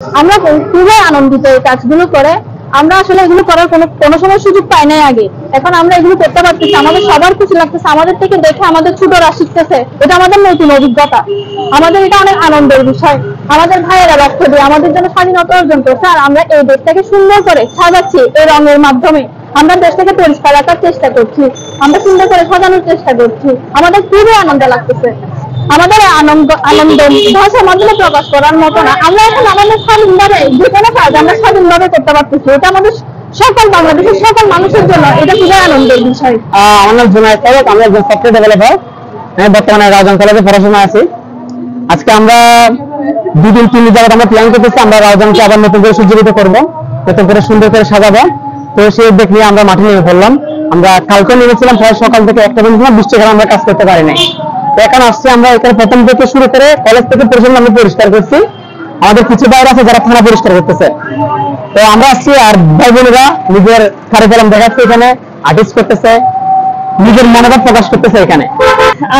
আমরা খুবই আনন্দিত এই কাজগুলো করে। আমরা আসলে এগুলো করার কোনো সময় সুযোগ পাই নাই আগে, এখন আমরা এগুলো করতে পারতেছি, আমাদের সবার খুশি লাগতেছে। আমাদের থেকে দেখে আমাদের ছোটরা শিখতেছে, এটা আমাদের নতুন অভিজ্ঞতা, আমাদের এটা অনেক আনন্দের বিষয়। আমাদের ভাইয়েরা রক্ত দিয়ে আমাদের জন্য স্বাধীনতা অর্জন করছে, আর আমরা এই দেশটাকে সুন্দর করে সাজাচ্ছি এই রঙের মাধ্যমে। আমরা দেশটাকে পরিষ্কার রাখার চেষ্টা করছি, আমরা সুন্দর করে সাজানোর চেষ্টা করছি, আমাদের খুবই আনন্দ লাগতেছে। আমাদের আনন্দ ভাষার মাধ্যমে প্রকাশ করার মতো না। আমরা এখন আমাদের স্বাধীনভাবে যে কোনো কাজ আমরা স্বাধীনভাবে করতে পারতেছি, এটা আমাদের সকল বাংলাদেশের সকল মানুষের জন্য এটা খুবই আনন্দের বিষয়। আমার নাম জুনায়েদ ফারুক, আমি একজন সফটওয়্যার ডেভেলপার, বর্তমানে রাউজান কলেজে পড়াশোনা আছি। আজকে আমরা 2-3 দিন যাবত আমরা প্ল্যান করতেছি, আমরা রাউজানকে আবার নতুন করে সুজ্জীবিত করবো, নতুন করে সুন্দর করে সাজাবো। তো সেই উদ্যোগ নিয়ে আমরা মাঠে নেমে পড়লাম। আমরা কালকে নেমেছিলাম প্রায় সকাল থেকে একটা পর্যন্ত, বৃষ্টির কারণে আমরা কাজ করতে পারি নাই। তো এখন আসছি আমরা এখানে প্রথম থেকে শুরু করে কলেজ থেকে পর্যন্ত আমরা পরিষ্কার করছি। আমাদের কিছু বাইরে আছে যারা থানা পরিষ্কার করতেছে। তো আমরা আসছি, আর ভাই বোনেরা নিজের কারিকুলাম দেখাচ্ছে, এখানে আর্টিস্ট করতেছে, নিজের মনোভাব প্রকাশ করতেছে এখানে।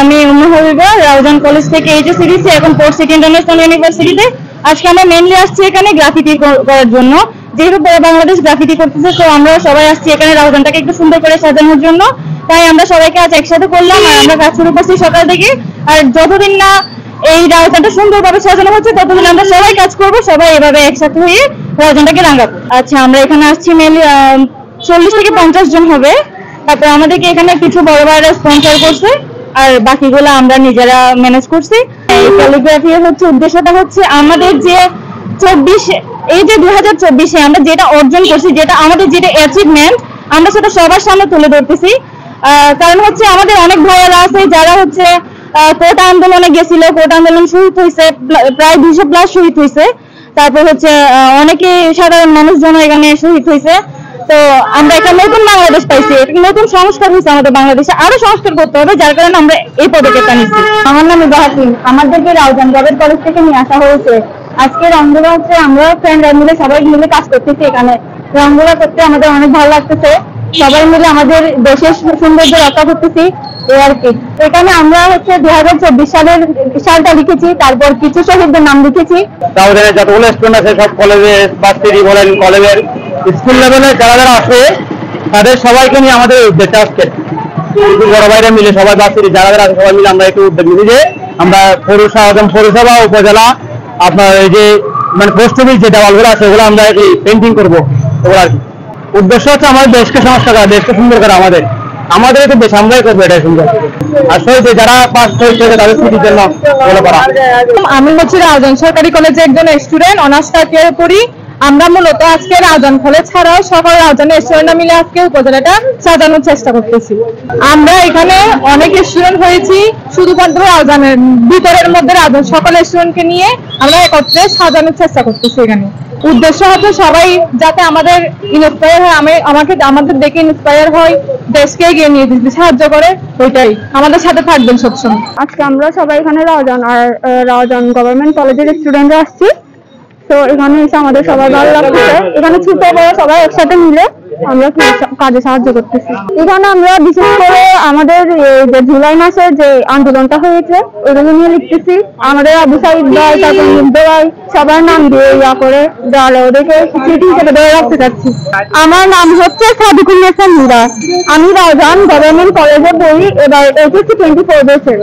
আমি উম্মে হাবিবা, রাউজান কলেজ থেকে এইচএসসি দিচ্ছি, এখন পড়ছি ইন্টারন্যাশনাল ইউনিভার্সিটিতে। আজকে আমরা মেইনলি আসছি এখানে গ্রাফিতি করার জন্য, যেহেতু বাংলাদেশ গ্রাফিতি করতেছে, তো আমরা সবাই আসছি এখানে রাউজানটাকে একটু সুন্দর করে সাজানোর জন্য। তাই আমরা সবাইকে আজ একসাথে করলাম, আর আমরা কাজ শুরু করছি সকাল থেকে। আর যতদিন না এই রাউজানটা সুন্দরভাবে সাজানো হচ্ছে ততদিন আমরা সবাই কাজ করবো, সবাই এভাবে একসাথে হয়ে রাউজানটাকে রাঙাবো। আচ্ছা, আমরা এখানে আসছি মেইনলি 40 থেকে 50 জন হবে। তারপর আমাদেরকে এখানে কিছু বড় ভাইরা স্পন্সর করছে, আর বাকিগুলো আমরা নিজেরা ম্যানেজ করছি। এই ক্যালিগ্রাফি হচ্ছে উদ্দেশ্যটা হচ্ছে আমাদের যে 2024-এ আমরা যেটা অর্জন করছি, যেটা আমাদের যেটা অ্যাচিভমেন্ট, আমরা সেটা সবার সামনে তুলে ধরতেছি। কারণ হচ্ছে আমাদের অনেক ভাইয়ারা আছে যারা হচ্ছে কোটা আন্দোলনে গেছিল, কোটা আন্দোলন শহীদ হয়েছে, প্রায় 200+ শহীদ হয়েছে। তারপর হচ্ছে অনেকে সাধারণ মানুষজন এখানে শহীদ হয়েছে। তো আমরা একটা নতুন বাংলাদেশ পাইছি, নতুন সংস্কার হয়েছে আমাদের বাংলাদেশে, আরো সংস্কার করতে হবে, যার কারণে আমরা এই পদক্ষেপটা নিচ্ছি। আমার নাম ইবাহাসিন, আমাদেরকে রাউজান গভর্নমেন্ট কলেজ থেকে নিয়ে আসা হয়েছে। আজকে রংগুলো হচ্ছে আমরা ফ্রেন্ডরা মিলে সবাই মিলে কাজ করতেছি। এখানে রংগুলো করতে আমাদের অনেক ভালো লাগতেছে, সবাই মিলে আমাদের দেশের সৌন্দর্য রক্ষা করতেছি এই আর কি। এখানে আমরা হচ্ছে 2024 সালটা লিখেছি, তারপর কিছু শহীদদের নাম লিখেছি। রাউজানের যতগুলো স্টুডেন্ট আছে সব কলেজে, ভার্সিটি বলেন, কলেজের স্কুল লেভেলে যারা যারা আছে তাদের সবাইকে নিয়ে আমাদের উদ্যোগটা আজকে বড় ভাইরা মিলে সবাই, ভার্সিটি যারা যারা আছে সবাই মিলে আমরা একটু উদ্যোগ নিই যে আমরা পৌরসভা উপজেলা আপনার এই যে মানে পোস্ট অফিস যে দেওয়ালগুলো আছে ওগুলো আমরা পেন্টিং করবো। ওগুলো আর কি উদ্দেশ্য হচ্ছে আমাদের দেশকে সংস্কার করা, দেশকে সুন্দর করা। আমাদের তো দেশ আমরাই করবো এটা সুন্দর। আর শহীদ যারা পাস হয়েছে তাদের স্মৃতির জন্য এগুলো করা। আমি হচ্ছে রাউজান সরকারি কলেজে একজন স্টুডেন্ট, অনার্স থার্ড ইয়ারে পড়ি। আমরা মূলত আজকে রাউজান কলেজ ছাড়াও সকল রাউজানের স্টুডেন্টরা মিলে আজকে উপজেলাটা সাজানোর চেষ্টা করতেছি। আমরা এখানে অনেক স্টুডেন্ট হয়েছি, শুধুমাত্র রাউজানের ভিতরের মধ্যে রাউজান সকল স্টুডেন্টকে নিয়ে আমরা একত্রে সাজানোর চেষ্টা করতেছি। এখানে উদ্দেশ্য হচ্ছে সবাই যাতে আমাদের ইন্সপায়ার হয়, আমাদের দেখে ইন্সপায়ার হয়, দেশকে এগিয়ে নিয়ে দিতে সাহায্য করে, ওইটাই আমাদের সাথে থাকবেন সবসময়। আজকে আমরা সবাই এখানে রাউজান গভর্নমেন্ট কলেজের স্টুডেন্টরা আসছি। তো এখানে এসে আমাদের সবাই ভালো লাগছে, এখানে ছোট বড় সবাই একসাথে মিলে আমরা কাজে সাহায্য করতেছি। এখানে আমরা বিশেষ করে আমাদের যে জুলাই মাসে যে আন্দোলনটা হয়েছে ওইগুলো নিয়ে লিখতেছি। আমাদের আবু সাইদ ভাই, তারপর মুগ্ধ ভাই, সবার নাম দিয়ে করে দেওয়ালে ওদেরকে স্মৃতি হিসেবে ধরে রাখতে চাচ্ছি। আমার নাম হচ্ছে সাদিকুন্নেসা নুরা, আমি রাউজান গভর্নমেন্ট কলেজে পড়ি, এবার এইচএসসি 24 বছর।